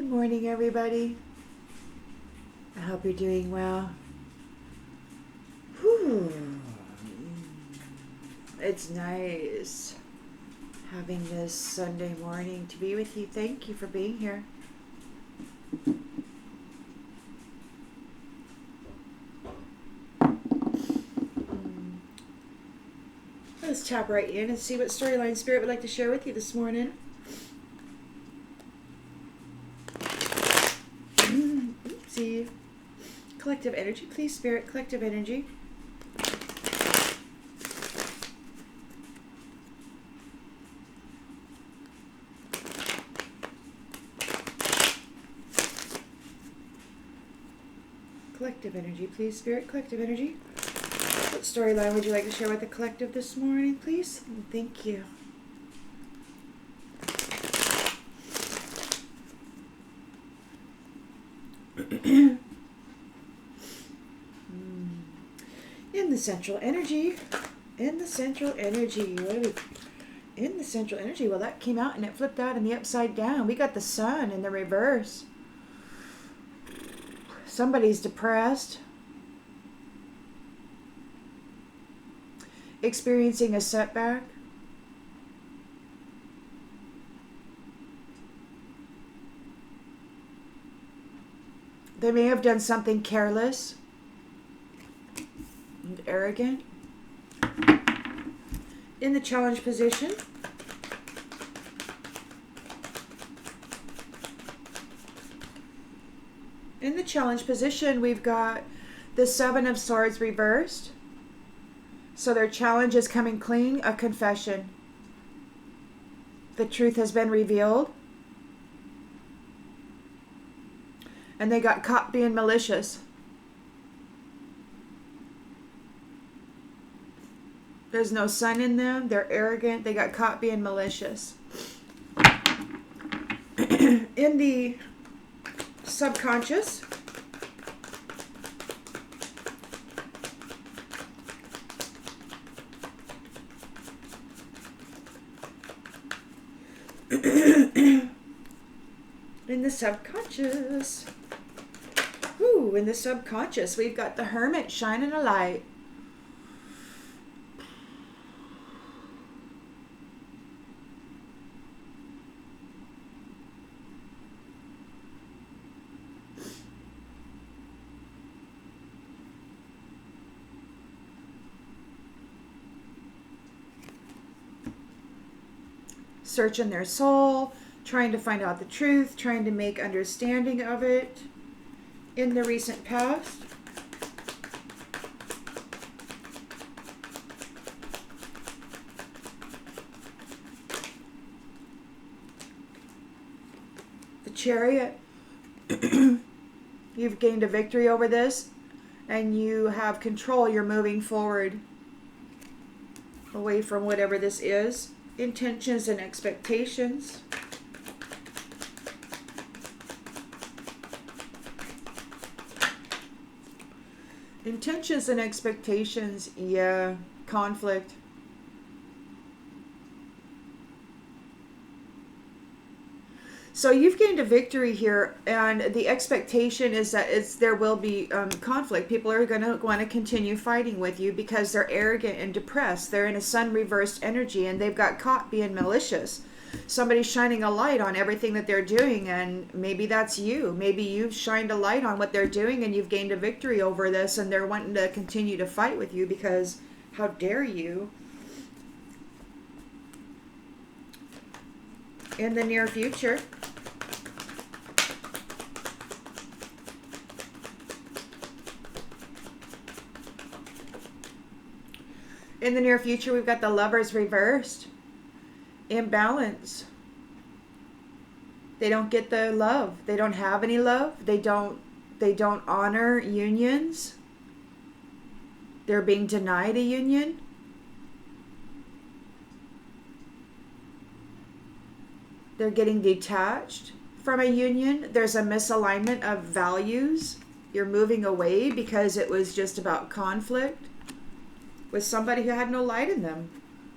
Good morning, everybody. I hope you're doing well. Whew. It's nice having this Sunday morning to be with you. Thank you for being here. Let's tap right in and see what storyline Spirit would like to share with you this morning. Oopsie. Collective energy, please, Spirit. Collective energy. Collective energy, please, Spirit. Collective energy. What storyline would you like to share with the collective this morning, please? Thank you. In the central energy. In the central energy. What do we... In the central energy. Well, that came out and it flipped out in the upside down. We got the sun in the reverse. Somebody's depressed. Experiencing a setback. They may have done something careless and arrogant. In the challenge position. In the challenge position, we've got the Seven of Swords reversed. So their challenge is coming clean, a confession. The truth has been revealed. And they got caught being malicious. There's no sun in them. They're arrogant. They got caught being malicious. In the subconscious, in the subconscious, in the subconscious, we've got the Hermit shining a light. Searching their soul, trying to find out the truth, trying to make understanding of it in the recent past. The Chariot. You've gained a victory over this and you have control. You're moving forward away from whatever this is. Intentions and expectations. Intentions and expectations, yeah, conflict. So you've gained a victory here, and the expectation is that there will be conflict. People are going to want to continue fighting with you because they're arrogant and depressed. They're in a sun reversed energy, and they've got caught being malicious. Somebody's shining a light on everything that they're doing, and maybe that's you. Maybe you've shined a light on what they're doing, and you've gained a victory over this, and they're wanting to continue to fight with you because how dare you? In the near future, we've got the Lovers reversed. Imbalance. They don't get the love. They don't have any love. They don't honor unions. They're being denied a union. They're getting detached from a union. There's a misalignment of values. You're moving away because it was just about conflict with somebody who had no light in them.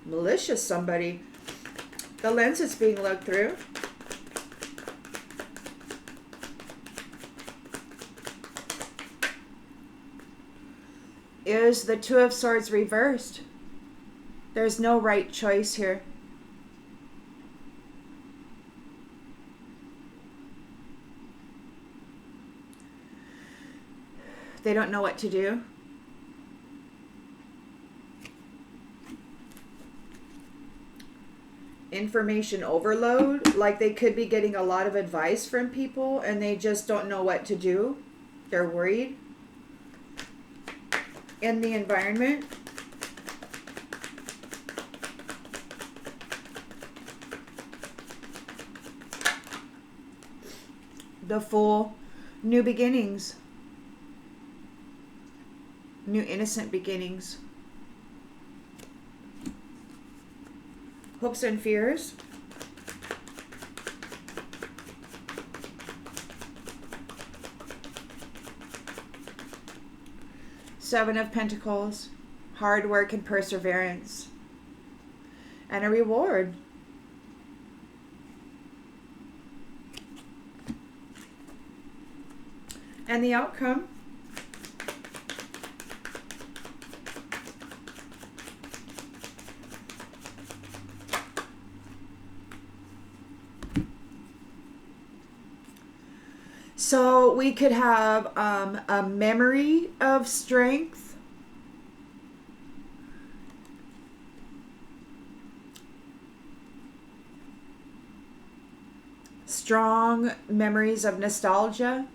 Malicious somebody. The lens is being looked through. is the Two of Swords reversed. There's no right choice here. They don't know what to do. Information overload, like they could be getting a lot of advice from people and they just don't know what to do. They're worried in the environment. The Fool, new beginnings, new innocent beginnings. Hopes and fears. Seven of Pentacles, hard work and perseverance, and a reward. And the outcome. So we could have a memory of strength. Strong memories of nostalgia.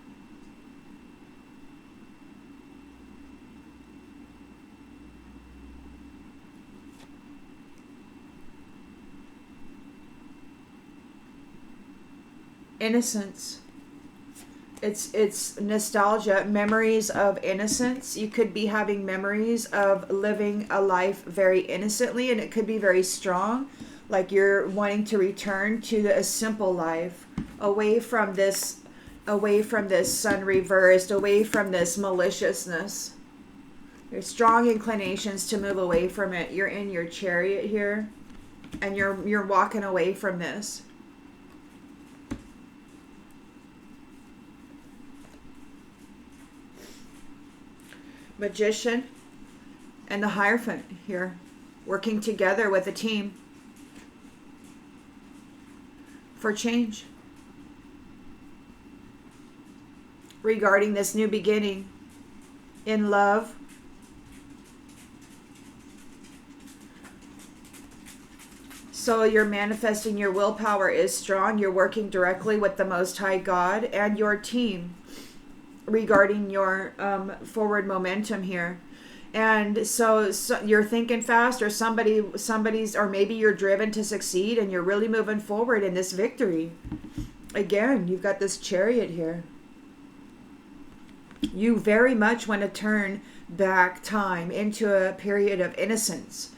Innocence. It's nostalgia, memories of innocence. You could be having memories of living a life very innocently, and it could be very strong, like you're wanting to return to a simple life, away from this sun reversed, away from this maliciousness. There's strong inclinations to move away from it. You're in your chariot here, and you're walking away from this. Magician and the Hierophant here, working together with a team for change regarding this new beginning in love. So you're manifesting, your willpower is strong. You're working directly with the Most High God and your team regarding your forward momentum here. And so you're thinking fast, or somebody's, or maybe you're driven to succeed and you're really moving forward in this victory. Again, you've got this Chariot here. You very much want to turn back time into a period of innocence.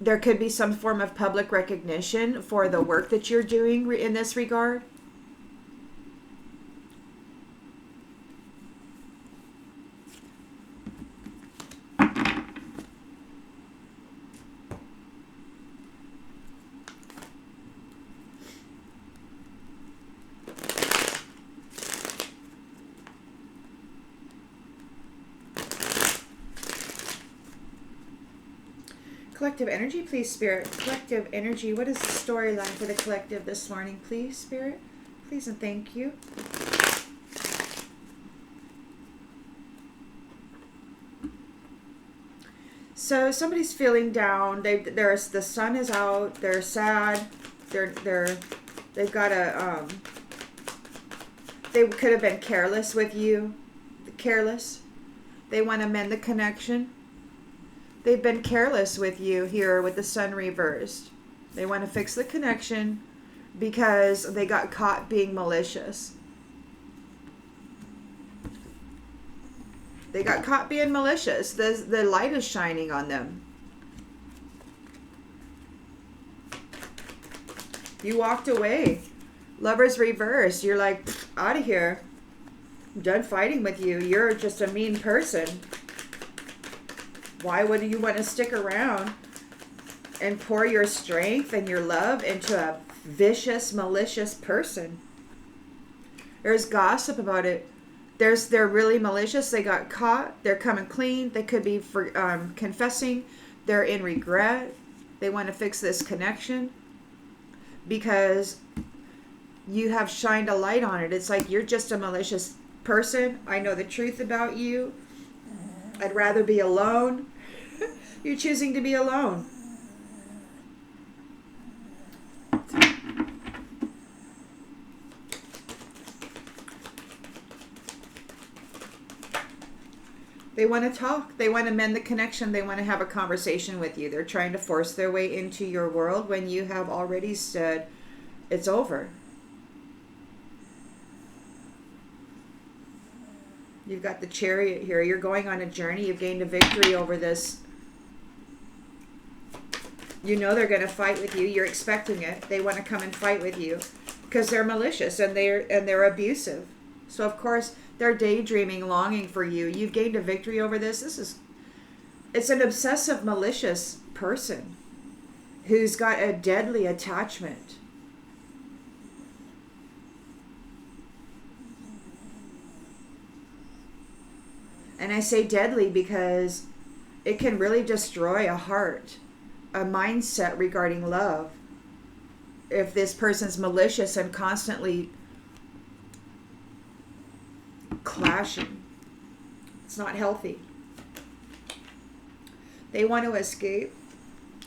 There could be some form of public recognition for the work that you're doing in this regard. Collective energy, please, Spirit. Collective energy. What is the storyline for the collective this morning, please, Spirit? Please and thank you. So somebody's feeling down. The sun is out. They're sad. They've got a they could have been careless with you. Careless. They want to mend the connection. They've been careless with you here with the sun reversed. They want to fix the connection because they got caught being malicious. They got caught being malicious. The light is shining on them. You walked away. Lover's reversed. You're like, out of here. I'm done fighting with you. You're just a mean person. Why would you want to stick around and pour your strength and your love into a vicious, malicious person? There's gossip about it. They're really malicious. They got caught. They're coming clean. They could be for confessing. They're in regret. They want to fix this connection because you have shined a light on it. It's like, you're just a malicious person. I know the truth about you. I'd rather be alone. You're choosing to be alone. They want to talk. They want to mend the connection. They want to have a conversation with you. They're trying to force their way into your world when you have already said it's over. You've got the Chariot here. You're going on a journey. You've gained a victory over this. You know they're going to fight with you. You're expecting it. They want to come and fight with you because they're malicious and they're abusive. So of course they're daydreaming, longing for you. You've gained a victory over this. It's an obsessive, malicious person who's got a deadly attachment. And I say deadly because it can really destroy a heart, a mindset regarding love. If this person's malicious and constantly clashing, it's not healthy. They want to escape,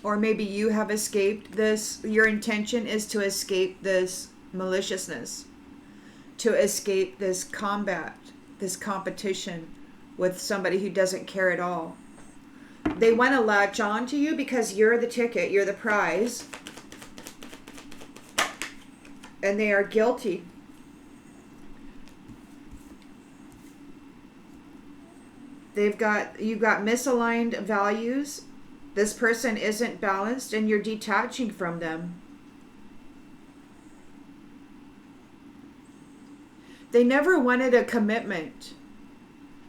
or maybe you have escaped this. Your intention is to escape this maliciousness, to escape this combat, this competition with somebody who doesn't care at all. They want to latch on to you because you're the ticket, you're the prize, and they are guilty. You've got misaligned values. This person isn't balanced and you're detaching from them. They never wanted a commitment.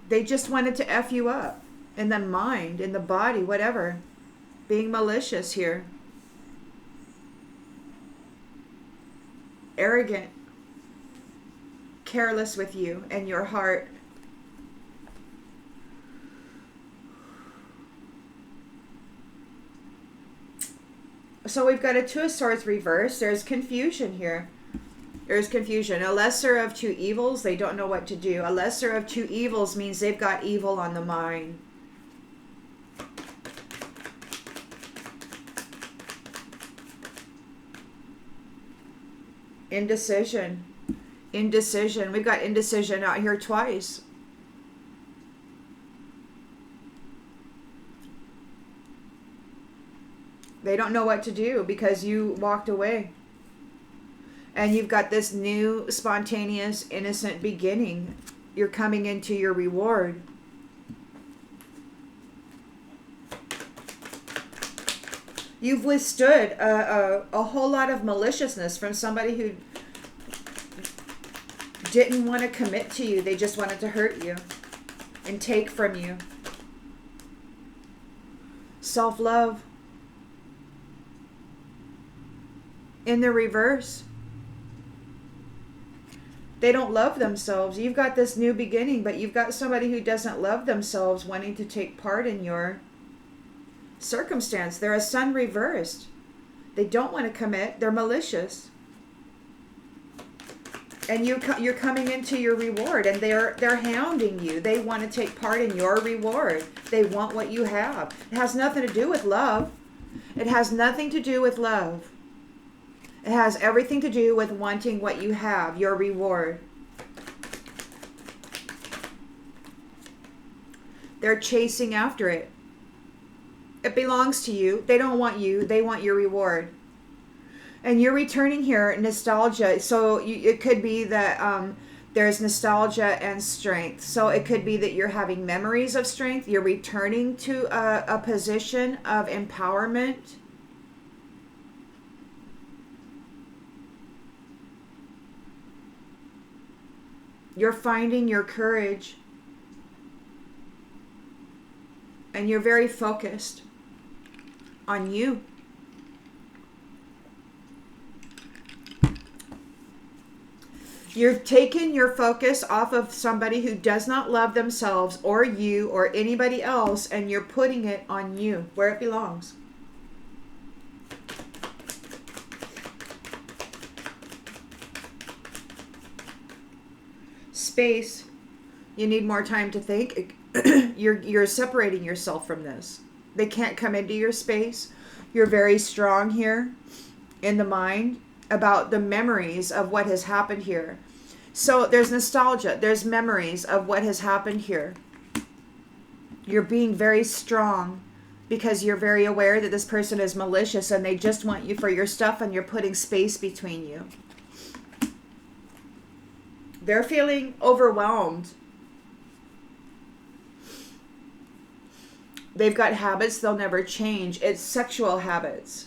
They just wanted to F you up in the mind, in the body, whatever. Being malicious here. Arrogant. Careless with you and your heart. So we've got a Two of Swords reverse. There's confusion here. There's confusion. A lesser of two evils. They don't know what to do. A lesser of two evils means they've got evil on the mind. Indecision. Indecision. We've got indecision out here twice. They don't know what to do because you walked away. And you've got this new, spontaneous, innocent beginning. You're coming into your reward. You've withstood a whole lot of maliciousness from somebody who didn't want to commit to you. They just wanted to hurt you and take from you. Self-love. In the reverse. They don't love themselves. You've got this new beginning, but you've got somebody who doesn't love themselves wanting to take part in your circumstance. They're a sun reversed. They don't want to commit. They're malicious. And you're coming into your reward, and they're hounding you. They want to take part in your reward. They want what you have. It has nothing to do with love. It has nothing to do with love. It has everything to do with wanting what you have, your reward. They're chasing after it. It belongs to you. They don't want you. They want your reward. And you're returning here, nostalgia. So it could be that there's nostalgia and strength. So it could be that you're having memories of strength. You're returning to a position of empowerment. You're finding your courage. And you're very focused on you. You've taken your focus off of somebody who does not love themselves or you or anybody else, and you're putting it on you where it belongs. Space. You need more time to think. You're separating yourself from this. They can't come into your space. You're very strong here in the mind about the memories of what has happened here. So there's nostalgia. There's memories of what has happened here. You're being very strong because you're very aware that this person is malicious and they just want you for your stuff, and you're putting space between you. They're feeling overwhelmed. They've got habits they'll never change. It's sexual habits.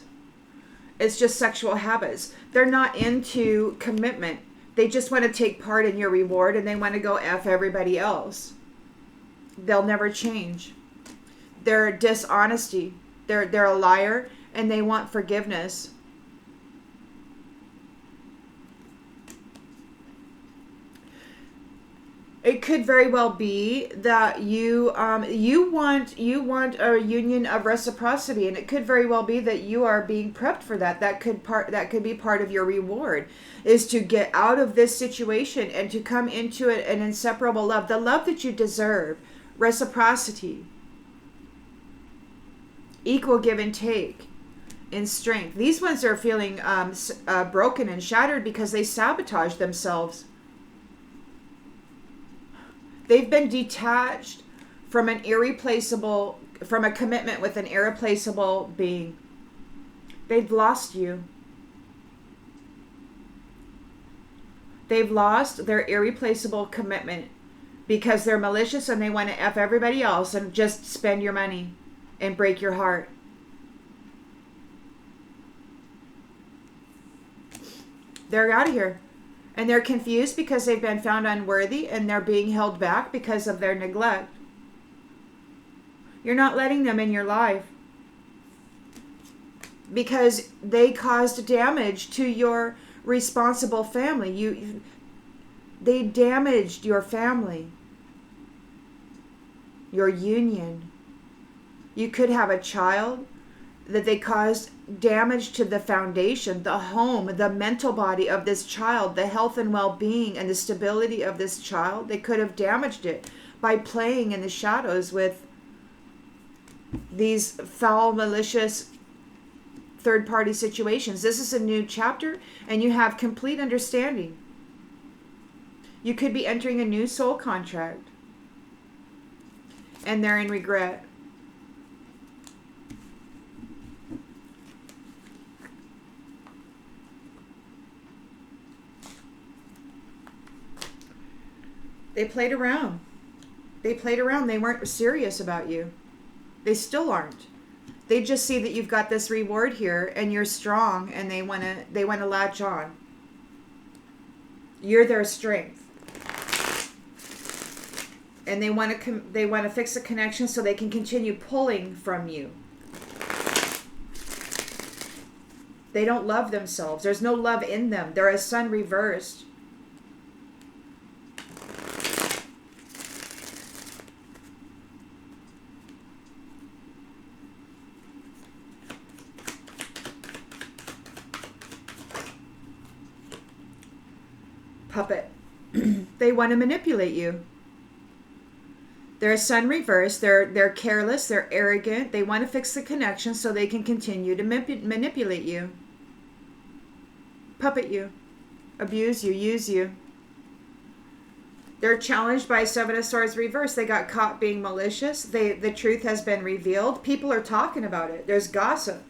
It's just sexual habits. They're not into commitment. They just want to take part in your reward, and they want to go F everybody else. They'll never change. They're dishonesty. They're a liar, and they want forgiveness. It could very well be that you want a union of reciprocity, and it could very well be that you are being prepped for that. That could be part of your reward, is to get out of this situation and to come into an inseparable love, the love that you deserve, reciprocity, equal give and take in strength. These ones are feeling broken and shattered because they sabotage themselves. They've been detached from a commitment with an irreplaceable being. They've lost you. They've lost their irreplaceable commitment because they're malicious and they want to F everybody else and just spend your money and break your heart. They're out of here. And they're confused because they've been found unworthy, and they're being held back because of their neglect. You're not letting them in your life because they caused damage to your responsible family. They damaged your family, your union. You could have a child that they caused damage to the foundation, the home, the mental body of this child, the health and well-being and the stability of this child. They could have damaged it by playing in the shadows with these foul, malicious third-party situations. This is a new chapter, and you have complete understanding. You could be entering a new soul contract, and they're in regret. They played around. They weren't serious about you. They still aren't. They just see that you've got this reward here and you're strong, and they want to latch on. You're their strength. And they want to fix a connection so they can continue pulling from you. They don't love themselves. There's no love in them. They're a sun reversed. Puppet. They want to manipulate you. They're a sun reverse. They're careless. They're arrogant. They want to fix the connection so they can continue to manipulate you, puppet you, abuse you, use you. They're challenged by Seven of Swords reverse. They got caught being malicious. The truth has been revealed. People are talking about it. There's gossip.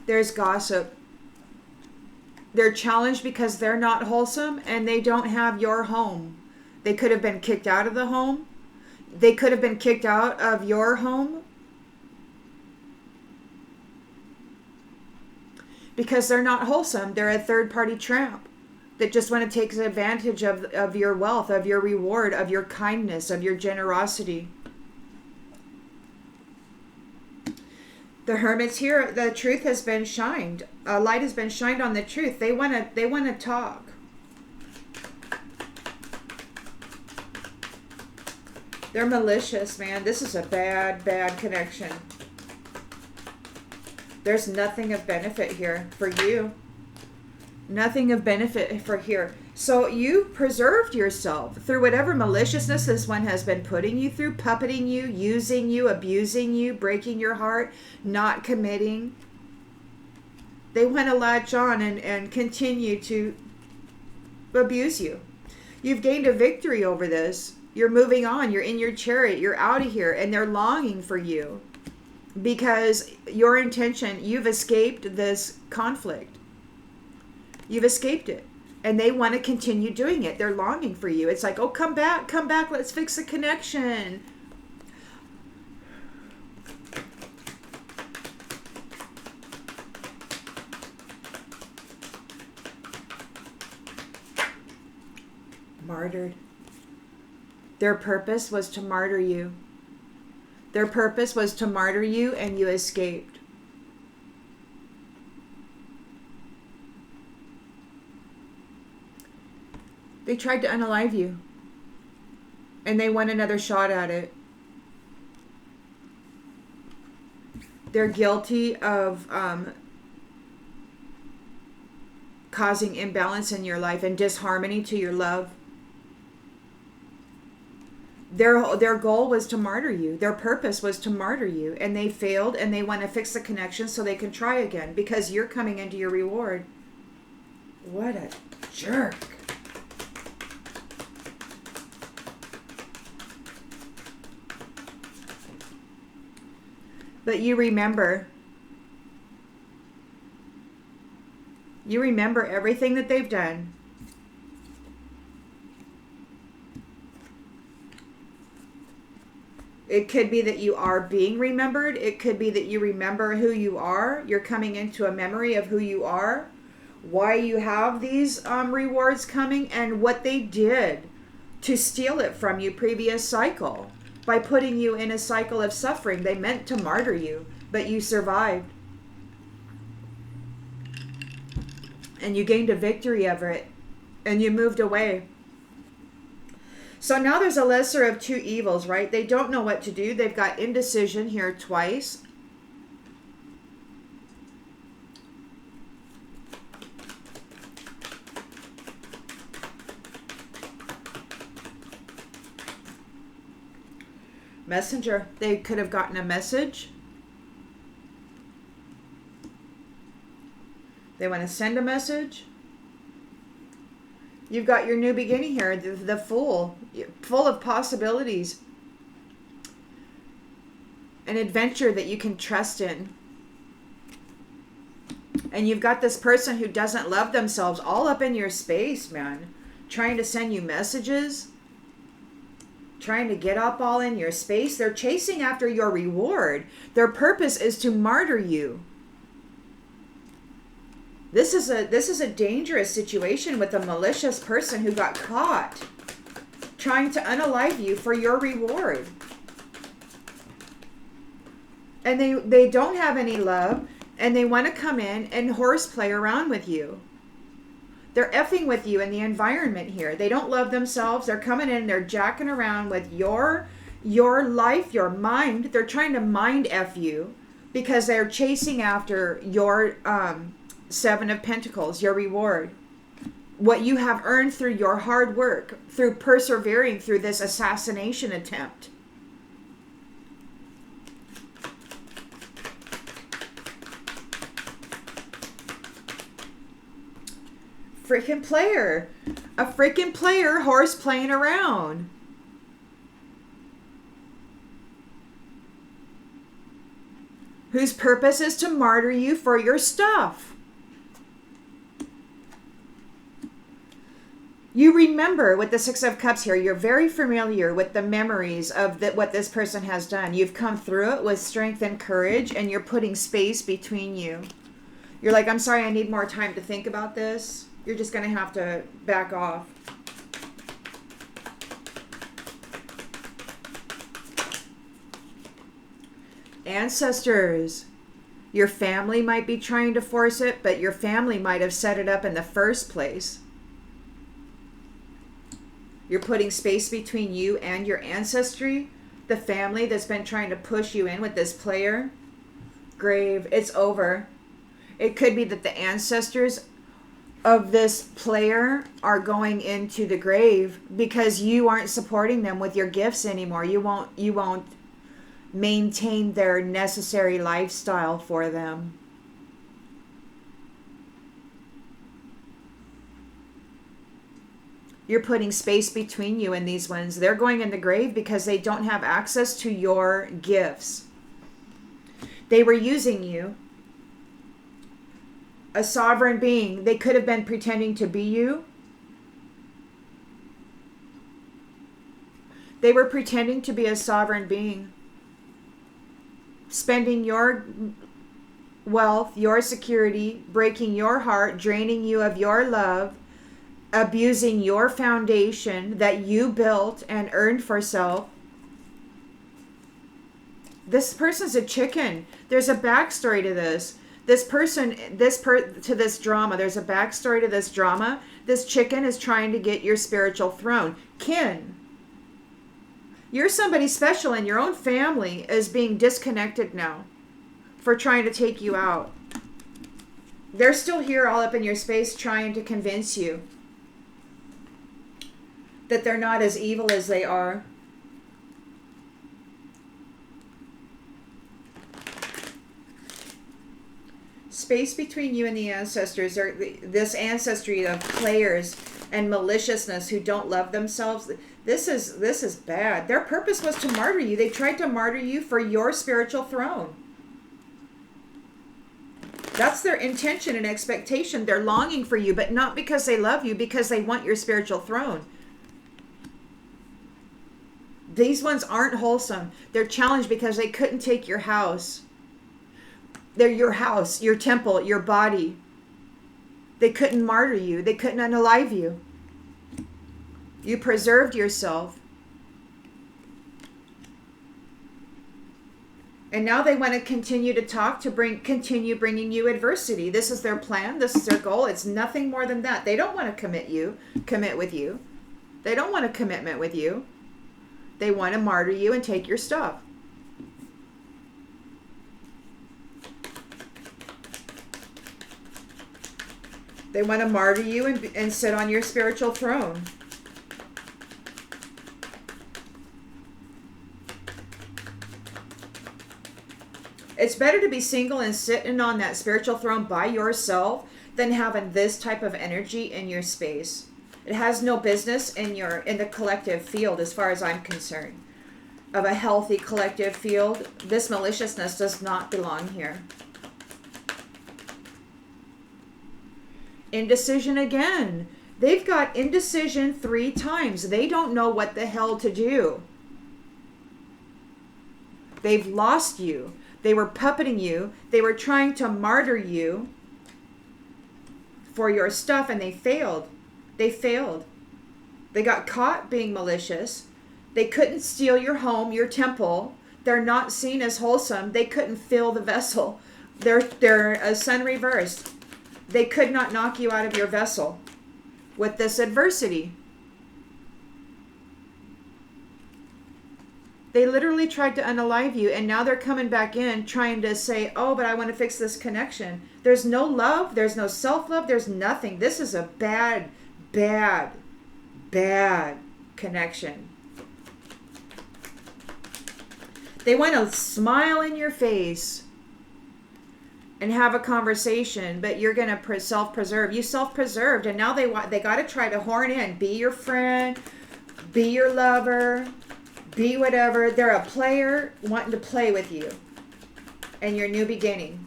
There's gossip. They're challenged because they're not wholesome and they don't have your home. They could have been kicked out of the home. They could have been kicked out of your home because they're not wholesome. They're a third-party tramp that just want to take advantage of your wealth, of your reward, of your kindness, of your generosity. The Hermit's here. The truth has been shined. A light has been shined on the truth. They wanna talk. They're malicious, man. This is a bad, bad connection. There's nothing of benefit here for you. Nothing of benefit for here. So you preserved yourself through whatever maliciousness this one has been putting you through, puppeting you, using you, abusing you, breaking your heart, not committing. They want to latch on and continue to abuse you. You've gained a victory over this. You're moving on. You're in your chariot. You're out of here. And they're longing for you because your intention, you've escaped this conflict. You've escaped it. And they want to continue doing it. They're longing for you. It's like, oh, come back, let's fix the connection. Martyred. Their purpose was to martyr you. Their purpose was to martyr you, and you escaped. They tried to unalive you. And they want another shot at it. They're guilty of causing imbalance in your life and disharmony to your love. Their goal was to martyr you. Their purpose was to martyr you. And they failed, and they want to fix the connection so they can try again because you're coming into your reward. What a jerk. But you remember everything that they've done. It could be that you are being remembered. It could be that you remember who you are. You're coming into a memory of who you are, why you have these rewards coming, and what they did to steal it from you previous cycle. By putting you in a cycle of suffering. They meant to martyr you, but you survived. And you gained a victory over it. And you moved away. So now there's a lesser of two evils, right? They don't know what to do. They've got indecision here twice. Messenger. They could have gotten a message. They want to send a message. You've got your new beginning here. The Fool. Full of possibilities. An adventure that you can trust in. And you've got this person who doesn't love themselves all up in your space, man. Trying to send you messages. Trying to get up all in your space. They're chasing after your reward. Their purpose is to martyr you. This is a dangerous situation with a malicious person who got caught trying to unalive you for your reward. And they don't have any love, and they want to come in and horseplay around with you. They're effing with you in the environment here. They don't love themselves. They're coming in, they're jacking around with your life, your mind. They're trying to mind F you because they're chasing after your Seven of Pentacles, your reward. What you have earned through your hard work, through persevering through this assassination attempt. Freaking player. A freaking player horse playing around. Whose purpose is to martyr you for your stuff. You remember with the Six of Cups here, you're very familiar with the memories of what this person has done. You've come through it with strength and courage, and you're putting space between you. You're like, I'm sorry, I need more time to think about this. You're just going to have to back off. Ancestors. Your family might be trying to force it, but your family might have set it up in the first place. You're putting space between you and your ancestry, the family that's been trying to push you in with this player. Grave, it's over. It could be that the ancestors of this player are going into the grave because you aren't supporting them with your gifts anymore. You won't maintain their necessary lifestyle for them. You're putting space between you and these ones. They're going in the grave because they don't have access to your gifts. They were using you. A sovereign being. They could have been pretending to be you. They were pretending to be a sovereign being. Spending your wealth, your security, breaking your heart, draining you of your love, abusing your foundation that you built and earned for self. This person's a chicken. There's a backstory to this. This person, to this drama, there's a backstory to this drama. This chicken is trying to get your spiritual throne. Kin. You're somebody special, and your own family is being disconnected now for trying to take you out. They're still here all up in your space trying to convince you that they're not as evil as they are. Space between you and the ancestors, or this ancestry of players and maliciousness who don't love themselves. This is bad. Their purpose was to martyr you. They tried to martyr you for your spiritual throne. That's their intention and expectation. They're longing for you, but not because they love you, because they want your spiritual throne. These ones aren't wholesome. They're challenged because they couldn't take your house. They're your house, your temple, your body. They couldn't martyr you. They couldn't unalive you. You preserved yourself. And now they want to continue to talk to continue bringing you adversity. This is their plan. This is their goal. It's nothing more than that. They don't want to commit with you. They don't want a commitment with you. They want to martyr you and take your stuff. They want to martyr you and sit on your spiritual throne. It's better to be single and sitting on that spiritual throne by yourself than having this type of energy in your space. It has no business in the collective field, as far as I'm concerned. Of a healthy collective field, this maliciousness does not belong here. Indecision again. They've got indecision 3 times. They don't know what the hell to do. They've lost you. They were puppeting you. They were trying to martyr you for your stuff, and they failed. They failed. They got caught being malicious. They couldn't steal your home, your temple. They're not seen as wholesome. They couldn't fill the vessel. They're a sun reversed. They could not knock you out of your vessel with this adversity. They literally tried to unalive you, and now they're coming back in trying to say, oh, but I want to fix this connection. There's no love. There's no self-love. There's nothing. This is a bad, bad, bad connection. They want to smile in your face and have a conversation, but you're going to self-preserve. You self-preserved, and now they got to try to horn in. Be your friend. Be your lover. Be whatever. They're a player wanting to play with you and your new beginning.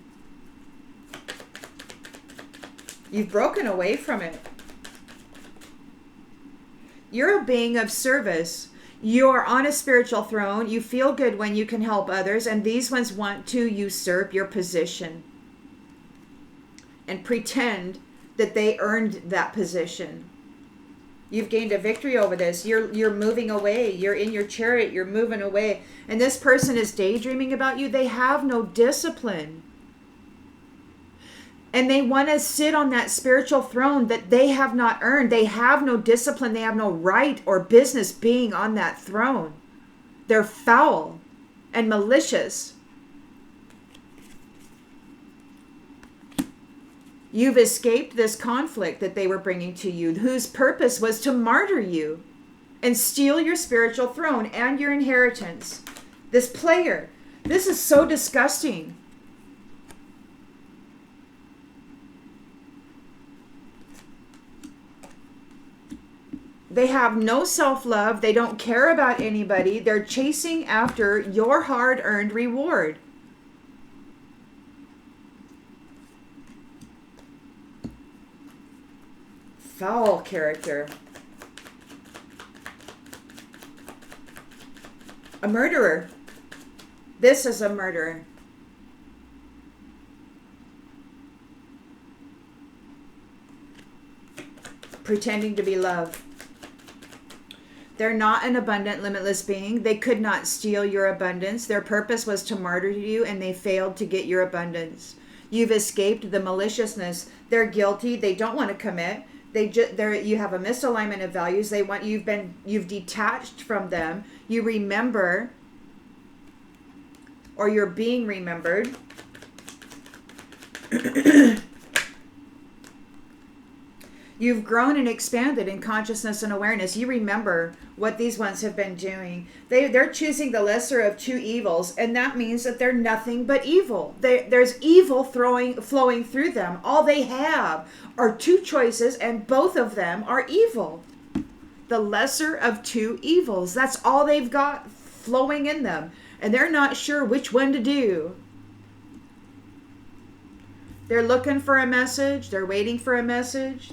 You've broken away from it. You're a being of service. You are on a spiritual throne. You feel good when you can help others, and these ones want to usurp your position and pretend that they earned that position. You've gained a victory over this. You're moving away. You're in your chariot. You're moving away. And this person is daydreaming about you. They have no discipline. And they want to sit on that spiritual throne that they have not earned. They have no discipline. They have no right or business being on that throne. They're foul and malicious. You've escaped this conflict that they were bringing to you, whose purpose was to martyr you and steal your spiritual throne and your inheritance. This player, this is so disgusting. They have no self-love. They don't care about anybody. They're chasing after your hard-earned reward. Foul character. A murderer. This is a murderer. Pretending to be love. They're not an abundant, limitless being. They could not steal your abundance. Their purpose was to martyr you, and they failed to get your abundance. You've escaped the maliciousness. They're guilty. They don't want to commit. You have a misalignment of values. You've detached from them. You remember, or you're being remembered. You've grown and expanded in consciousness and awareness. You remember what these ones have been doing. They're choosing the lesser of two evils, and that means that they're nothing but evil. There's evil flowing through them. All they have are two choices, and both of them are evil. The lesser of two evils. That's all they've got flowing in them, and they're not sure which one to do. They're looking for a message. They're waiting for a message.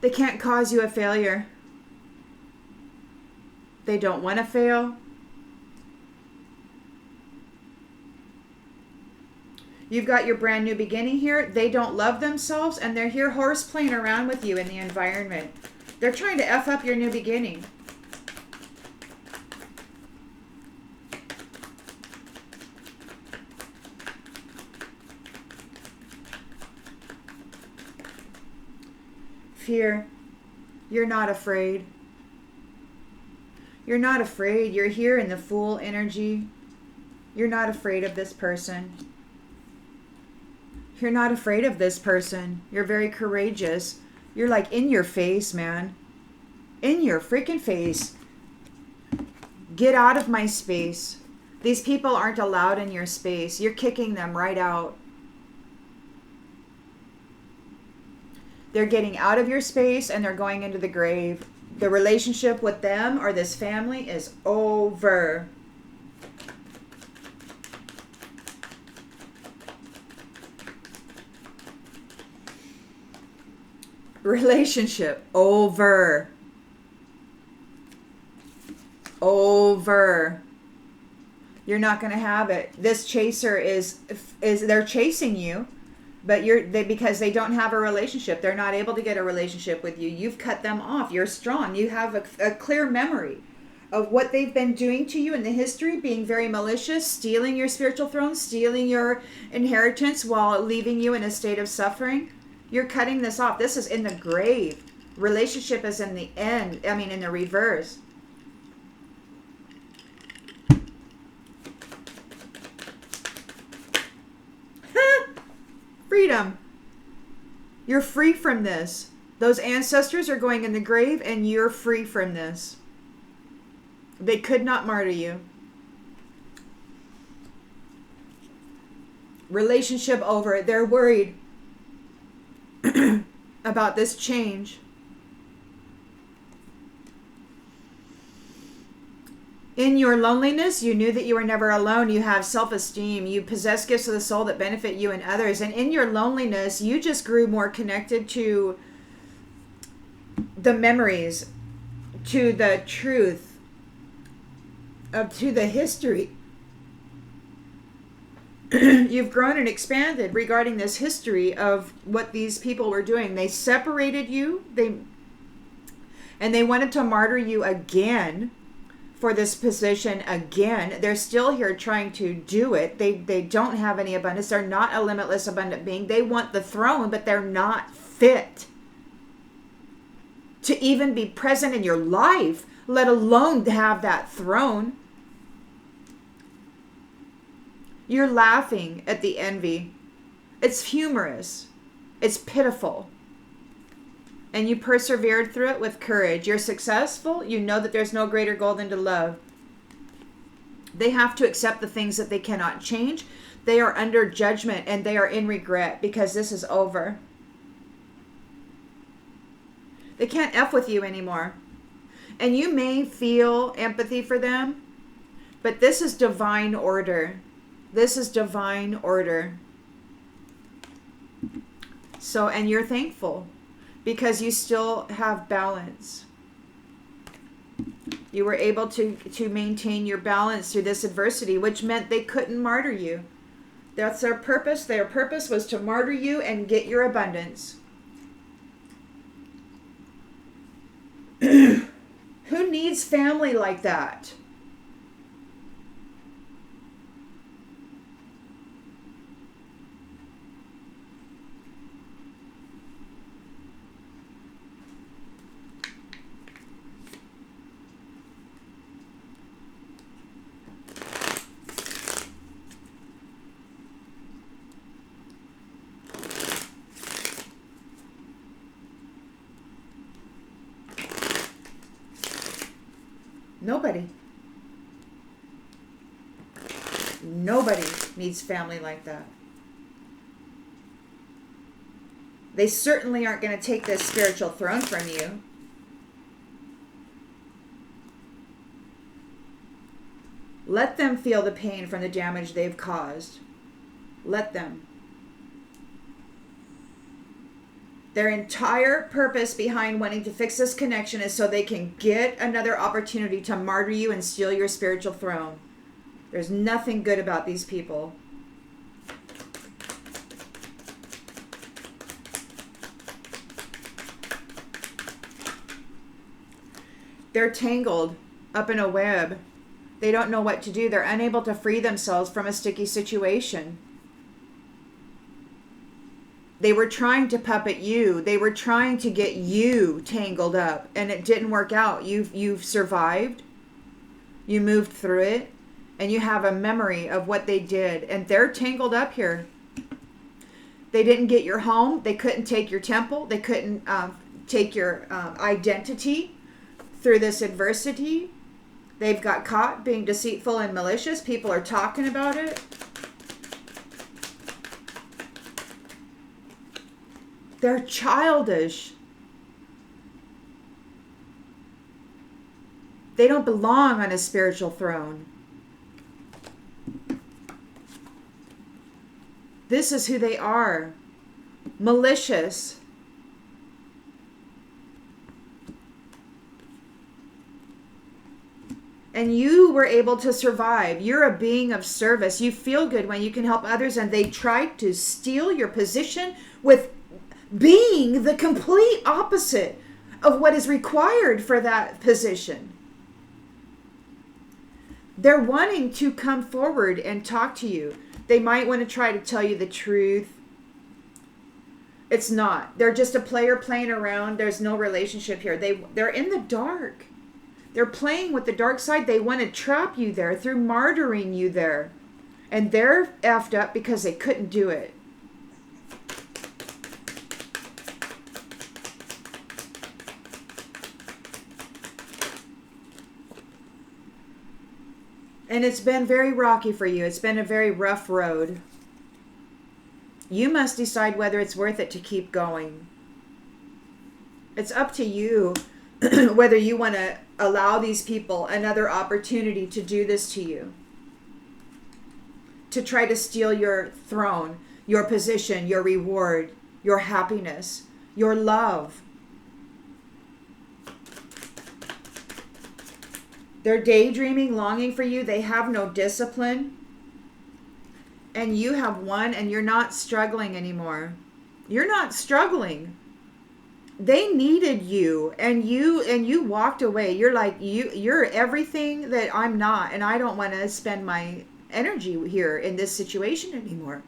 They can't cause you a failure. They don't want to fail. You've got your brand new beginning here. They don't love themselves, and they're here horse playing around with you in the environment. They're trying to F up your new beginning. Fear. You're not afraid. You're not afraid. You're here in the Fool energy. You're not afraid of this person. You're not afraid of this person. You're very courageous. You're like in your face, man. In your freaking face. Get out of my space. These people aren't allowed in your space. You're kicking them right out. They're getting out of your space and they're going into the grave. The relationship with them or this family is over. Relationship over. Over. You're not going to have it. This chaser is they're chasing you. But because they don't have a relationship, they're not able to get a relationship with you. You've cut them off. You're strong. You have a clear memory of what they've been doing to you in the history, being very malicious, stealing your spiritual throne, stealing your inheritance while leaving you in a state of suffering. You're cutting this off. This is in the grave. Relationship is in the end. In the reverse. Freedom. You're free from this. Those ancestors are going in the grave and you're free from this. They could not martyr you. Relationship over. They're worried about this change. In your loneliness, you knew that you were never alone. You have self-esteem. You possess gifts of the soul that benefit you and others. And in your loneliness, you just grew more connected to the memories, to the truth, to the history. You've grown and expanded regarding this history of what these people were doing. They separated you. They wanted to martyr you again for this position again. They're still here trying to do it. They don't have any abundance. They're not a limitless abundant being. They want the throne, but they're not fit to even be present in your life, let alone have that throne. You're laughing at the envy. It's humorous. It's pitiful. And you persevered through it with courage. You're successful. You know that there's no greater goal than to love. They have to accept the things that they cannot change. They are under judgment and they are in regret because this is over. They can't F with you anymore. And you may feel empathy for them, but this is divine order. This is divine order. So, and you're thankful because you still have balance. You were able to maintain your balance through this adversity, which meant they couldn't martyr you. That's their purpose. Their purpose was to martyr you and get your abundance. Who needs family like that? Nobody. Nobody needs family like that. They certainly aren't going to take this spiritual throne from you. Let them feel the pain from the damage they've caused. Let them. Their entire purpose behind wanting to fix this connection is so they can get another opportunity to martyr you and steal your spiritual throne. There's nothing good about these people. They're tangled up in a web. They don't know what to do. They're unable to free themselves from a sticky situation. They were trying to puppet you. They were trying to get you tangled up, and it didn't work out. You've survived. You moved through it, and you have a memory of what they did. And they're tangled up here. They didn't get your home. They couldn't take your temple. They couldn't take your identity through this adversity. They've got caught being deceitful and malicious. People are talking about it. They're childish. They don't belong on a spiritual throne. This is who they are. Malicious. And you were able to survive. You're a being of service. You feel good when you can help others, and they tried to steal your position with being the complete opposite of what is required for that position. They're wanting to come forward and talk to you. They might want to try to tell you the truth. It's not. They're just a player playing around. There's no relationship here. They're in the dark. They're playing with the dark side. They want to trap you there through martyring you there. And they're effed up because they couldn't do it. And it's been very rocky for you. It's been a very rough road. You must decide whether it's worth it to keep going. It's up to you whether you want to allow these people another opportunity to do this to you. To try to steal your throne, your position, your reward, your happiness, your love. They're daydreaming, longing for you. They have no discipline. And you have won, and you're not struggling anymore. You're not struggling. They needed you, and you walked away. You're like, you're everything that I'm not, and I don't want to spend my energy here in this situation anymore.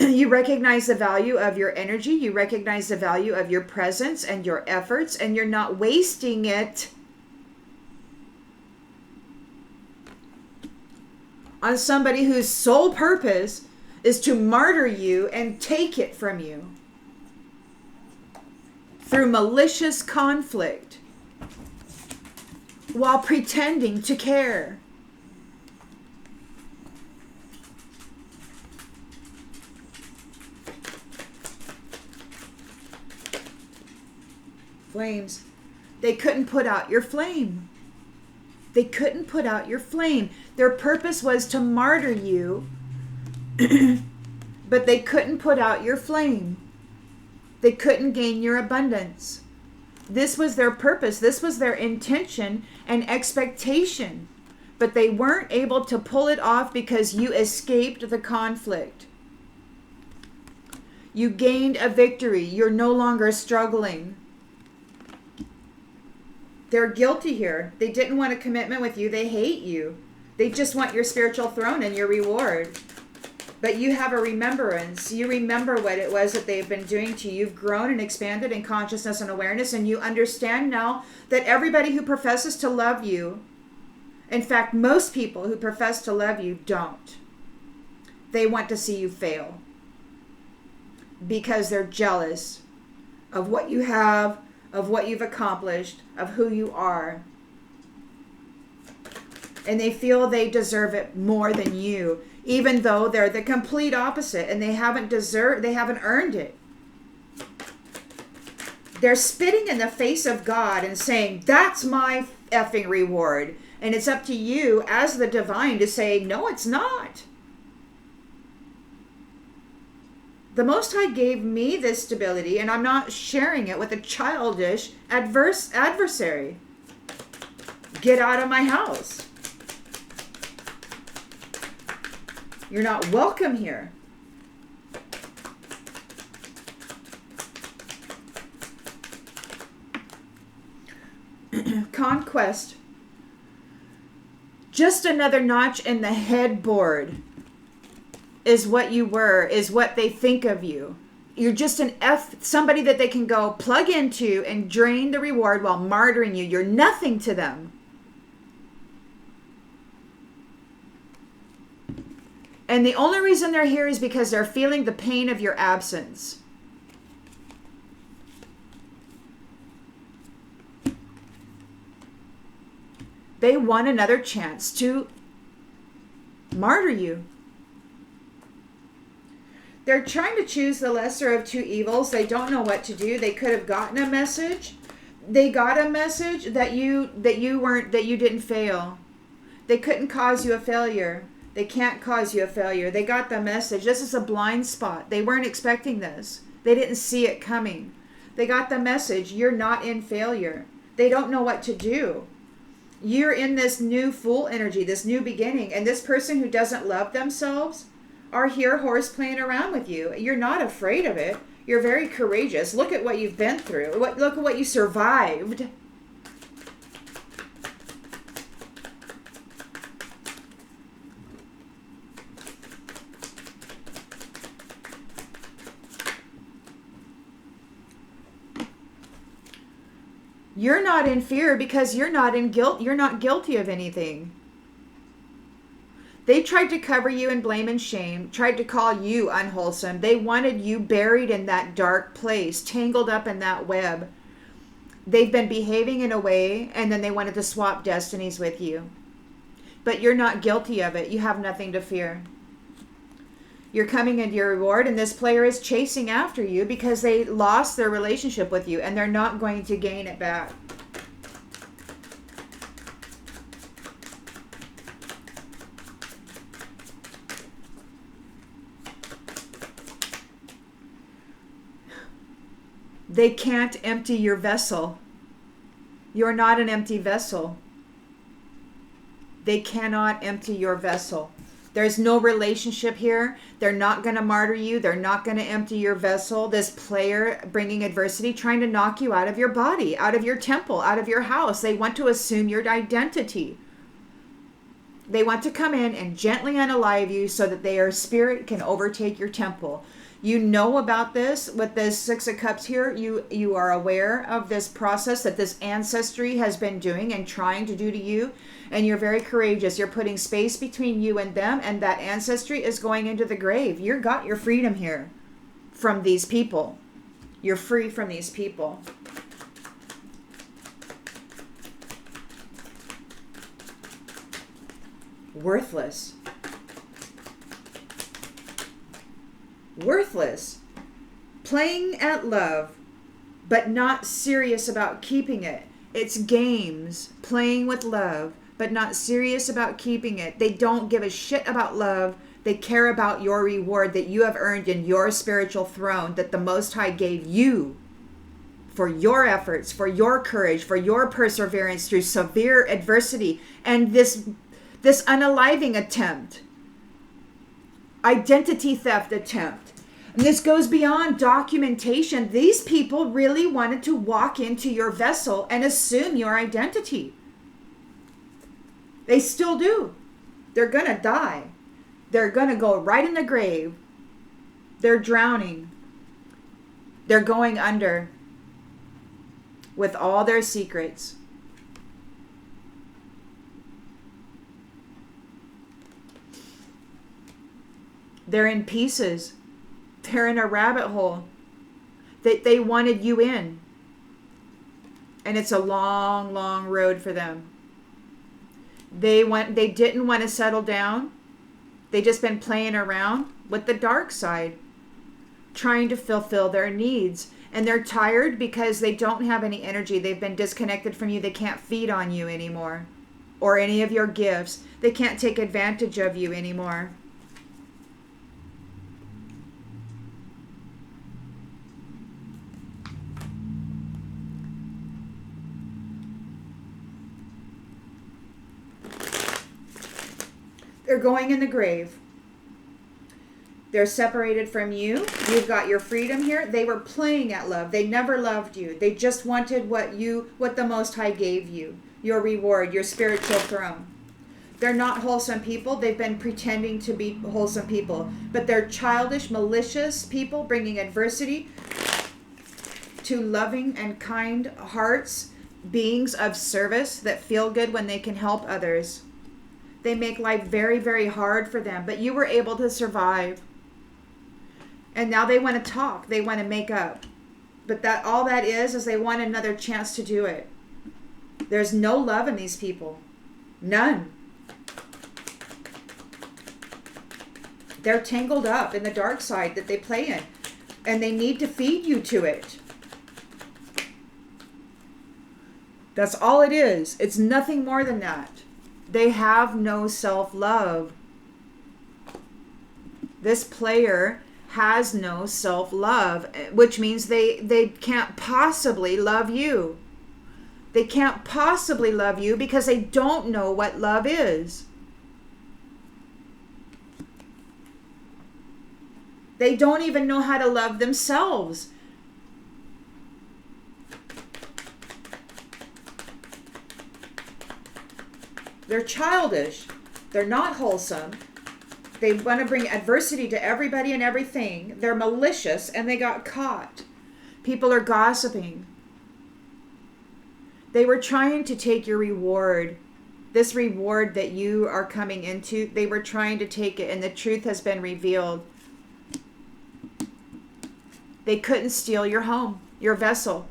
You recognize the value of your energy, you recognize the value of your presence and your efforts, and you're not wasting it on somebody whose sole purpose is to martyr you and take it from you through malicious conflict while pretending to care. Flames. They couldn't put out your flame. They couldn't put out your flame. Their purpose was to martyr you, but they couldn't put out your flame. They couldn't gain your abundance. This was their purpose. This was their intention and expectation. But they weren't able to pull it off because you escaped the conflict. You gained a victory. You're no longer struggling. They're guilty here. They didn't want a commitment with you. They hate you. They just want your spiritual throne and your reward. But you have a remembrance. You remember what it was that they've been doing to you. You've grown and expanded in consciousness and awareness, and you understand now that everybody who professes to love you, in fact, most people who profess to love you don't. They want to see you fail because they're jealous of what you have, of what you've accomplished, of who you are. And they feel they deserve it more than you, even though they're the complete opposite and they haven't earned it. They're spitting in the face of God and saying, that's my effing reward. And it's up to you as the divine to say, no, it's not. The Most High gave me this stability, and I'm not sharing it with a childish adversary. Get out of my house. You're not welcome here. Conquest. Just another notch in the headboard is what you were, is what they think of you. You're just somebody that they can go plug into and drain the reward while martyring you. You're nothing to them. And the only reason they're here is because they're feeling the pain of your absence. They want another chance to martyr you. They're trying to choose the lesser of two evils. They don't know what to do. They could have gotten a message. They got a message that you didn't fail. They couldn't cause you a failure. They can't cause you a failure. They got the message. This is a blind spot. They weren't expecting this. They didn't see it coming. They got the message. You're not in failure. They don't know what to do. You're in this new full energy, this new beginning. And this person who doesn't love themselves are here horse playing around with you. You're not afraid of it. You're very courageous. Look at what you've been through. Look at what you survived. You're not in fear because you're not in guilt. You're not guilty of anything. They tried to cover you in blame and shame, tried to call you unwholesome. They wanted you buried in that dark place, tangled up in that web. They've been behaving in a way, and then they wanted to swap destinies with you. But you're not guilty of it. You have nothing to fear. You're coming into your reward, and this player is chasing after you because they lost their relationship with you, and they're not going to gain it back. They can't empty your vessel. You're not an empty vessel. They cannot empty your vessel. There's no relationship here. They're not going to martyr you. They're not going to empty your vessel. This player bringing adversity, trying to knock you out of your body, out of your temple, out of your house. They want to assume your identity. They want to come in and gently unalive you so that their spirit can overtake your temple. You know about this with this Six of Cups here. You are aware of this process that this ancestry has been doing and trying to do to you. And you're very courageous. You're putting space between you and them. And that ancestry is going into the grave. You got your freedom here from these people. You're free from these people. Worthless. Worthless. Playing at love, but not serious about keeping it. It's games. Playing with love, but not serious about keeping it. They don't give a shit about love. They care about your reward that you have earned in your spiritual throne that the Most High gave you for your efforts, for your courage, for your perseverance through severe adversity and this unaliving attempt, identity theft attempt. And this goes beyond documentation. These people really wanted to walk into your vessel and assume your identity. They still do. They're going to die. They're going to go right in the grave. They're drowning. They're going under with all their secrets. They're in pieces. They're in a rabbit hole that they wanted you in. And it's a long, long road for them. They didn't want to settle down. They just been playing around with the dark side, trying to fulfill their needs. And they're tired because they don't have any energy. They've been disconnected from you. They can't feed on you anymore or any of your gifts. They can't take advantage of you anymore. They're going in the grave. They're separated from you. You've got your freedom here. They were playing at love. They never loved you. They just wanted what the Most High gave you. Your reward, your spiritual throne. They're not wholesome people. They've been pretending to be wholesome people. But they're childish, malicious people bringing adversity to loving and kind hearts, beings of service that feel good when they can help others. They make life very, very hard for them, but you were able to survive. And now they want to talk. They want to make up. But all that is they want another chance to do it. There's no love in these people. None. They're tangled up in the dark side that they play in. And they need to feed you to it. That's all it is. It's nothing more than that. They have no self-love. This player has no self-love, which means they can't possibly love you. They can't possibly love you because they don't know what love is. They don't even know how to love themselves. They're childish. They're not wholesome. They want to bring adversity to everybody and everything. They're malicious and they got caught. People are gossiping. They were trying to take your reward. This reward that you are coming into, they were trying to take it, and the truth has been revealed. They couldn't steal your home, your vessel,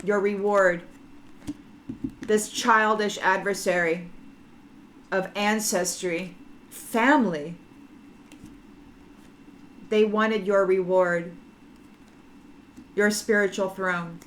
your reward. This childish adversary of ancestry, family, they wanted your reward, your spiritual throne.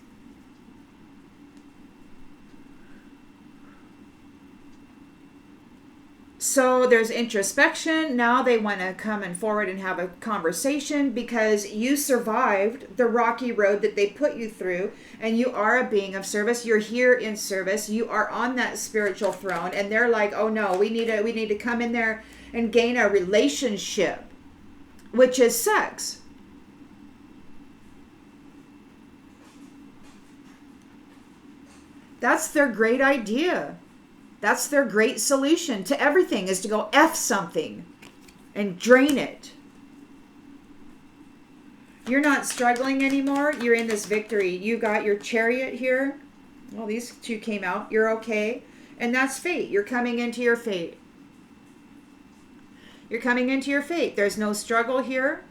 So there's introspection. Now they want to come and forward and have a conversation because you survived the rocky road that they put you through, and you are a being of service. You're here in service. You are on that spiritual throne, and they're like, "Oh no, we need to come in there and gain a relationship," which is sex. That's their great idea. That's their great solution to everything, is to go F something and drain it. You're not struggling anymore. You're in this victory. You got your Chariot here. Well, these two came out. You're okay. And that's fate. You're coming into your fate. You're coming into your fate. There's no struggle here.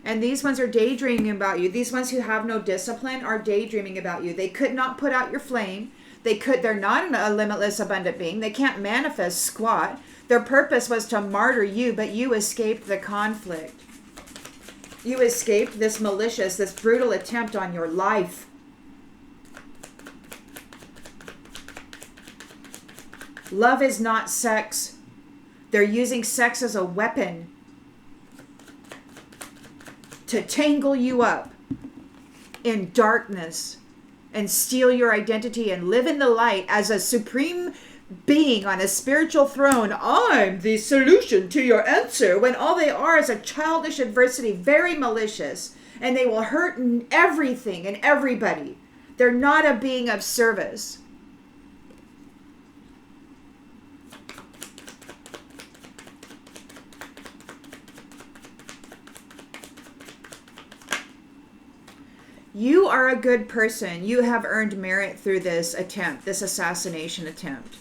And these ones are daydreaming about you. These ones who have no discipline are daydreaming about you. They could not put out your flame. They're not a limitless abundant being. They can't manifest squat. Their purpose was to martyr you, but you escaped the conflict. You escaped this malicious, this brutal attempt on your life. Love is not sex. They're using sex as a weapon to tangle you up in darkness and steal your identity and live in the light as a supreme being on a spiritual throne. I'm the solution to your answer, when all they are is a childish adversity, very malicious, and they will hurt everything and everybody. They're not a being of service. You are a good person. You have earned merit through this attempt, this assassination attempt,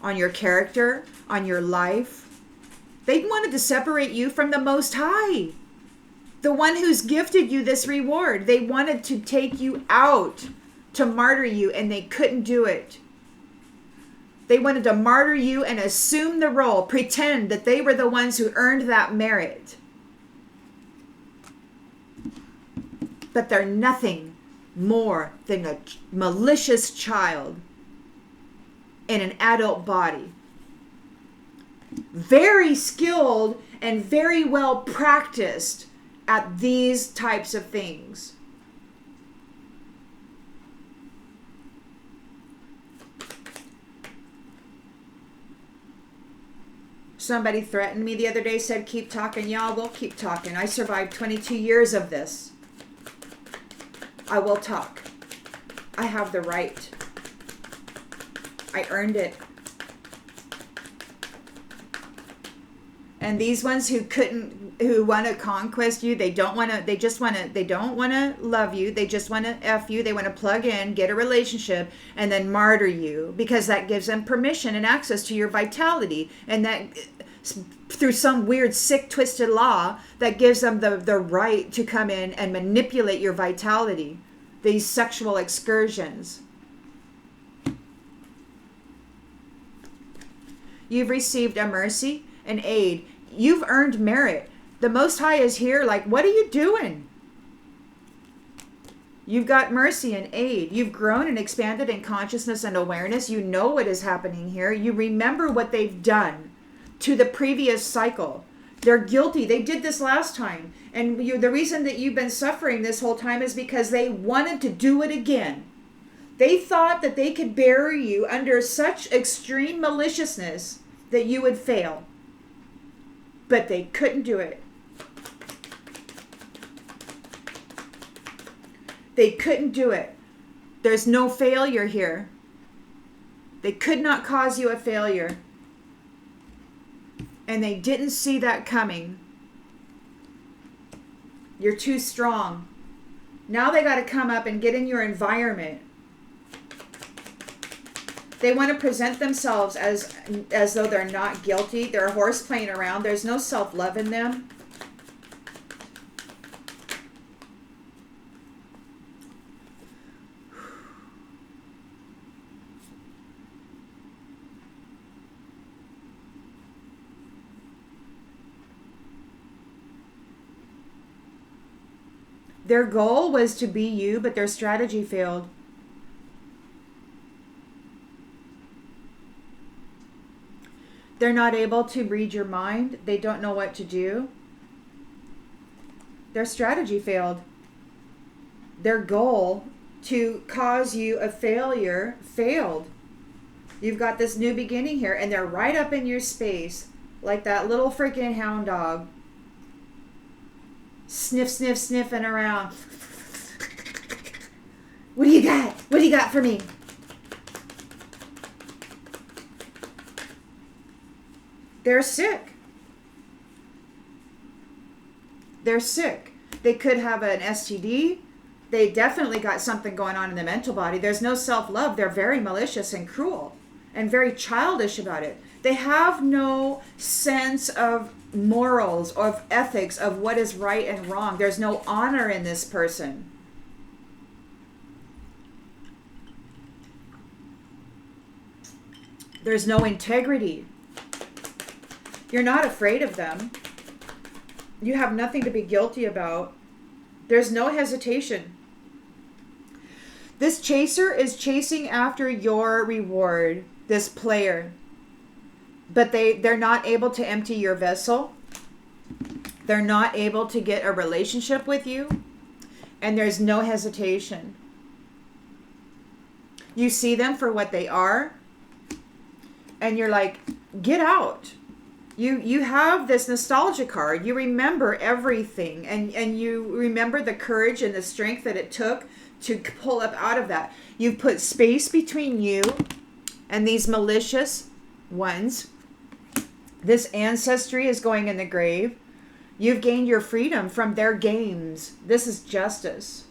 on your character, on your life. They wanted to separate you from the Most High, the one who's gifted you this reward. They wanted to take you out, to martyr you, and they couldn't do it. They wanted to martyr you and assume the role, pretend that they were the ones who earned that merit. But they're nothing more than a malicious child in an adult body. Very skilled and very well practiced at these types of things. Somebody threatened me the other day, said, keep talking. Yeah, we'll keep talking. I survived 22 years of this. I will talk. I have the right. I earned it. And these ones who want to conquest you, they don't want to love you. They just want to F you. They want to plug in, get a relationship, and then martyr you, because that gives them permission and access to your vitality. And that, through some weird, sick, twisted law, that gives them the right to come in and manipulate your vitality. These sexual excursions. You've received a mercy, an aid. You've earned merit. The Most High is here like, what are you doing? You've got mercy and aid. You've grown and expanded in consciousness and awareness. You know what is happening here. You remember what they've done to the previous cycle. They're guilty. They did this last time. And the reason that you've been suffering this whole time is because they wanted to do it again. They thought that they could bury you under such extreme maliciousness that you would fail. But they couldn't do it. They couldn't do it. There's no failure here. They could not cause you a failure. And they didn't see that coming. You're too strong. Now they got to come up and get in your environment. They want to present themselves as though they're not guilty. They're a horse playing around. There's no self-love in them. Their goal was to be you, but their strategy failed. They're not able to read your mind. They don't know what to do. Their strategy failed. Their goal to cause you a failure failed. You've got this new beginning here, and they're right up in your space, like that little freaking hound dog. Sniff, sniff, sniffing around. What do you got? What do you got for me? They're sick. They're sick. They could have an STD. They definitely got something going on in the mental body. There's no self-love. They're very malicious and cruel and very childish about it. They have no sense of morals, of ethics, of what is right and wrong. There's no honor in this person. There's no integrity. You're not afraid of them. You have nothing to be guilty about. There's no hesitation. This chaser is chasing after your reward, this player. But they're not able to empty your vessel. They're not able to get a relationship with you. And there's no hesitation. You see them for what they are. And you're like, get out. You have this nostalgia card. You remember everything. And you remember the courage and the strength that it took to pull up out of that. You've put space between you and these malicious ones. This ancestry is going in the grave. You've gained your freedom from their games. This is justice.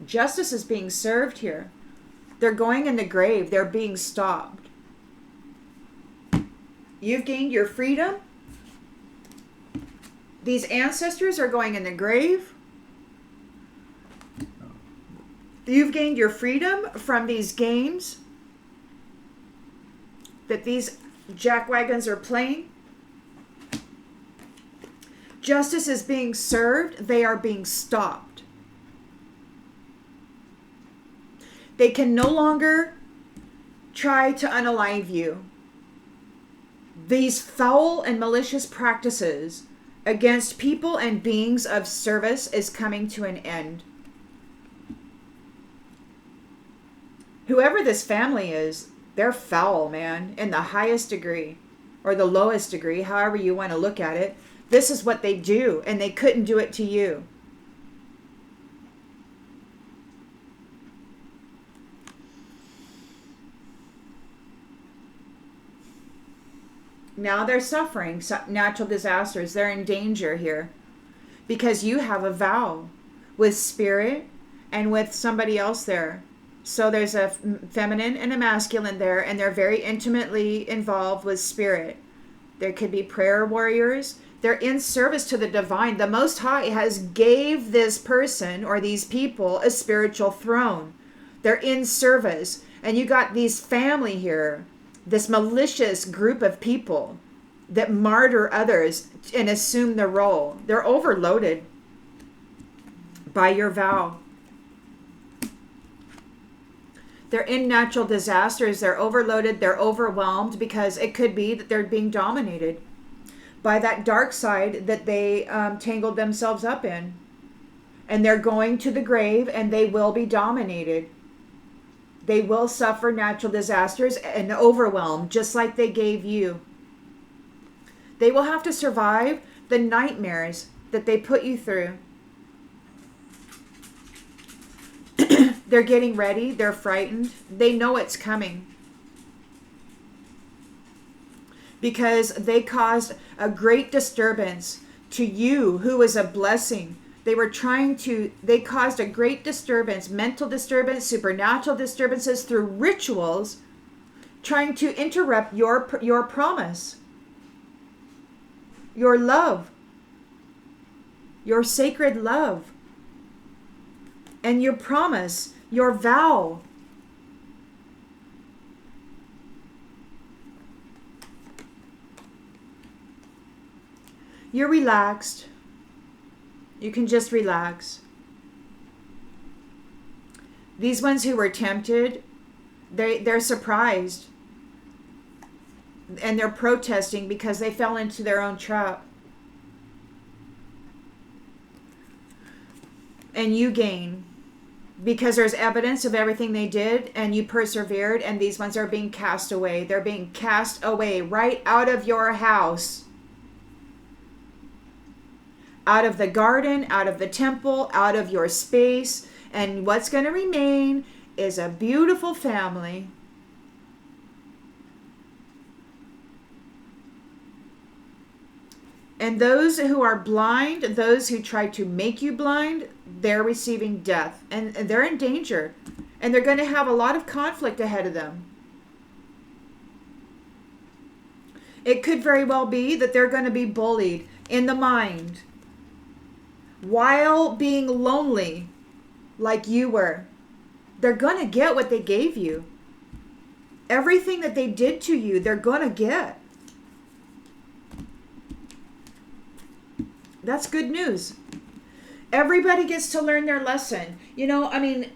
Justice is being served here. They're going in the grave. They're being stopped. You've gained your freedom. These ancestors are going in the grave. You've gained your freedom from these games that these jackwagons are playing. Justice is being served. They are being stopped. They can no longer try to unalive you. These foul and malicious practices against people and beings of service is coming to an end. Whoever this family is, they're foul, man, in the highest degree or the lowest degree, however you want to look at it. This is what they do, and they couldn't do it to you. Now they're suffering natural disasters. They're in danger here because you have a vow with spirit and with somebody else there. So there's a feminine and a masculine there, and they're very intimately involved with spirit. There could be prayer warriors. They're in service to the divine. The Most High has gave this person or these people a spiritual throne. They're in service. And you got these family here, this malicious group of people that martyr others and assume the role. They're overloaded by your vow. They're in natural disasters. They're overloaded. They're overwhelmed because it could be that they're being dominated by that dark side that they tangled themselves up in. And they're going to the grave, and they will be dominated. They will suffer natural disasters and overwhelm, just like they gave you. They will have to survive the nightmares that they put you through. They're getting ready. They're frightened. They know it's coming. Because they caused a great disturbance to you, who was a blessing. They caused a great disturbance, mental disturbance, supernatural disturbances through rituals, trying to interrupt your promise, your love, your sacred love, and your promise, your vow. You're relaxed. You can just relax. These ones who were tempted, they're surprised. and they're protesting because they fell into their own trap. And you gain because there's evidence of everything they did, and you persevered, and these ones are being cast away. They're being cast away right out of your house, out of the garden, out of the temple, out of your space. And what's going to remain is a beautiful family. And those who are blind, those who try to make you blind, they're receiving death. And they're in danger. And they're going to have a lot of conflict ahead of them. It could very well be that they're going to be bullied in the mind while being lonely like you were. They're going to get what they gave you. Everything that they did to you, they're going to get. That's good news. Everybody gets to learn their lesson. You know, I mean,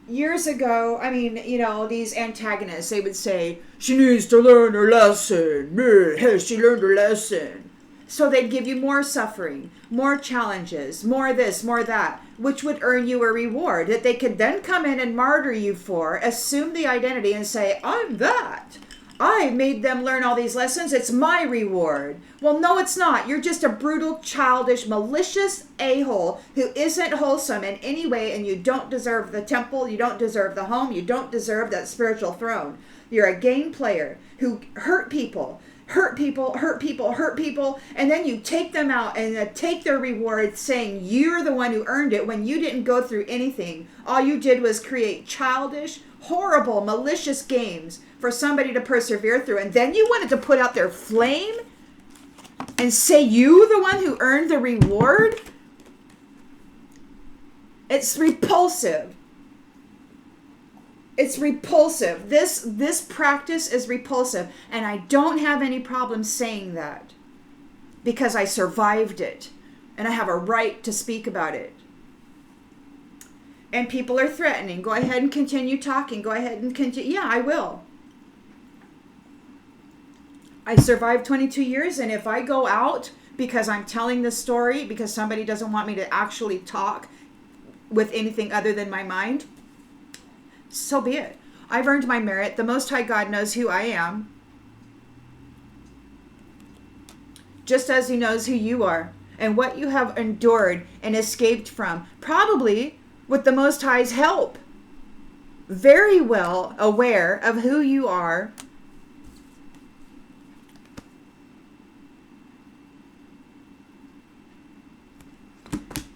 years ago, I mean, you know, these antagonists, they would say, she needs to learn her lesson. Has she learned her lesson? So they'd give you more suffering, more challenges, more this, more that, which would earn you a reward that they could then come in and martyr you for, assume the identity and say, I'm that. I made them learn all these lessons. It's my reward. Well, no, it's not. You're just a brutal, childish, malicious a-hole who isn't wholesome in any way, and you don't deserve the temple. You don't deserve the home. You don't deserve that spiritual throne. You're a game player who hurt people, hurt people, hurt people, hurt people, and then you take them out and take their reward saying you're the one who earned it when you didn't go through anything. All you did was create childish, horrible, malicious games for somebody to persevere through. And then you wanted to put out their flame and say you the one who earned the reward? It's repulsive. It's repulsive. This practice is repulsive. And I don't have any problem saying that because I survived it. And I have a right to speak about it. And people are threatening. Go ahead and continue talking. Go ahead and continue. Yeah, I will. I survived 22 years, and if I go out because I'm telling this story, because somebody doesn't want me to actually talk with anything other than my mind, so be it. I've earned my merit. The Most High God knows who I am, just as He knows who you are and what you have endured and escaped from, probably with the Most High's help. Very well aware of who you are.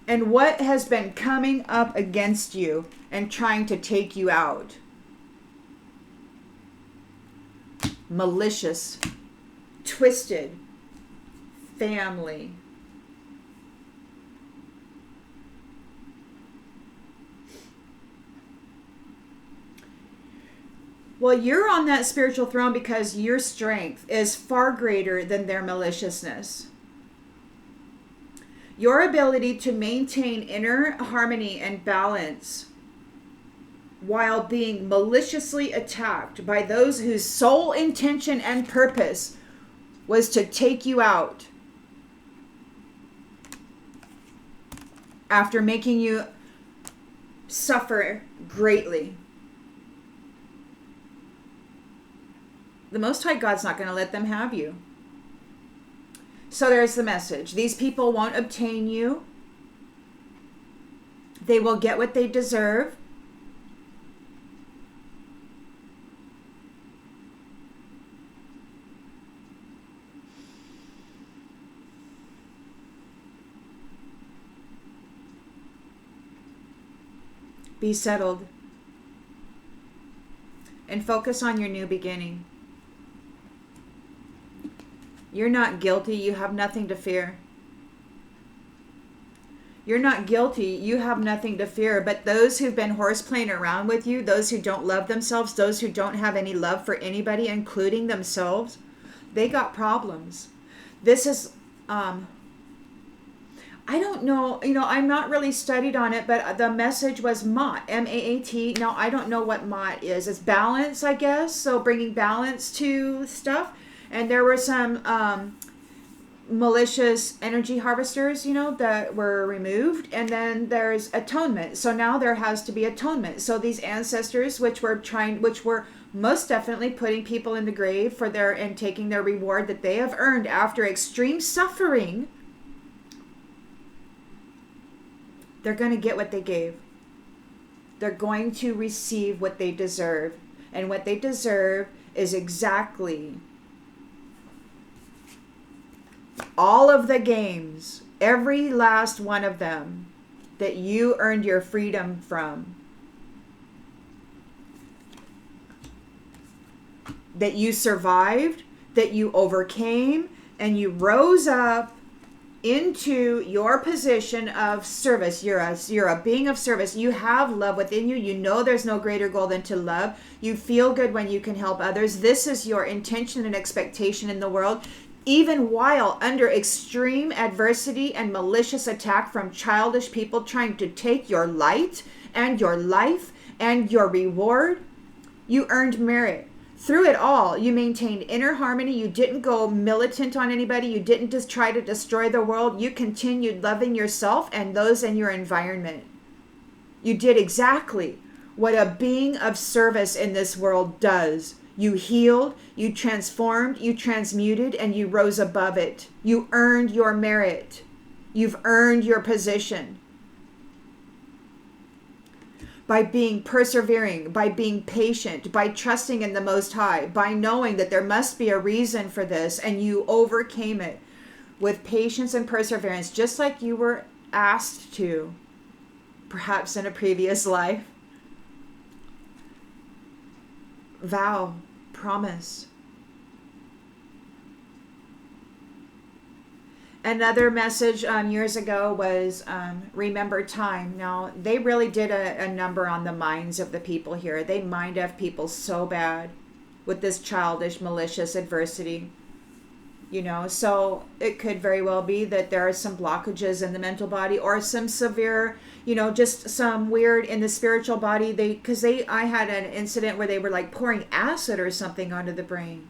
And what has been coming up against you and trying to take you out. Malicious, twisted family. Well, you're on that spiritual throne because your strength is far greater than their maliciousness. Your ability to maintain inner harmony and balance while being maliciously attacked by those whose sole intention and purpose was to take you out after making you suffer greatly. The Most High God's not going to let them have you. So there's the message. These people won't obtain you. They will get what they deserve. Be settled. And focus on your new beginning. You're not guilty. You have nothing to fear. You're not guilty. You have nothing to fear. But those who've been horseplaying around with you, those who don't love themselves, those who don't have any love for anybody, including themselves, they got problems. This is, I don't know, I'm not really studied on it, but the message was Maat, M-A-A-T. Now, I don't know what Maat is. It's balance, I guess. So bringing balance to stuff. And there were some malicious energy harvesters, that were removed. And then there's atonement. So now there has to be atonement. So these ancestors, which were most definitely putting people in the grave and taking their reward that they have earned after extreme suffering, they're going to get what they gave. They're going to receive what they deserve. And what they deserve is exactly all of the games, every last one of them that you earned your freedom from, that you survived, that you overcame, and you rose up into your position of service. You're a being of service. You have love within you. You know there's no greater goal than to love. You feel good when you can help others. This is your intention and expectation in the world, even while under extreme adversity and malicious attack from childish people trying to take your light and your life and your reward. You earned merit. Through it all, you maintained inner harmony. You didn't go militant on anybody. You didn't just try to destroy the world. You continued loving yourself and those in your environment. You did exactly what a being of service in this world does. You healed, you transformed, you transmuted, and you rose above it. You earned your merit. You've earned your position. By being persevering, by being patient, by trusting in the Most High, by knowing that there must be a reason for this, and you overcame it with patience and perseverance, just like you were asked to, perhaps in a previous life. Vow, promise. Another message years ago was remember time. Now, they really did a number on the minds of the people here. They mind F people so bad with this childish, malicious adversity. So it could very well be that there are some blockages in the mental body or some severe, just some weird in the spiritual body. I had an incident where they were like pouring acid or something onto the brain.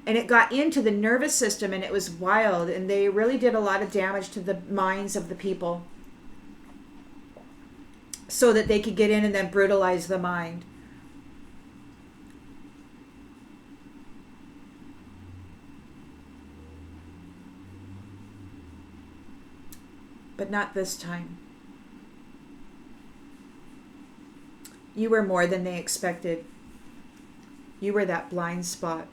And it got into the nervous system, and it was wild. And they really did a lot of damage to the minds of the people so that they could get in and then brutalize the mind. But not this time. You were more than they expected. You were that blind spot.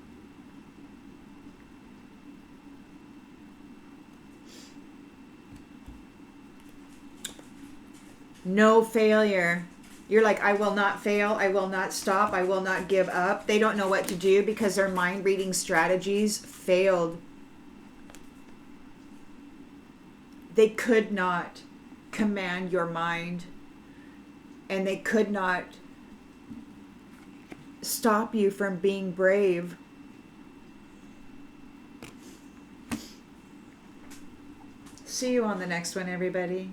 No failure. You're like, I will not fail. I will not stop. I will not give up. They don't know what to do because their mind reading strategies failed. They could not command your mind, and they could not stop you from being brave. See you on the next one, everybody.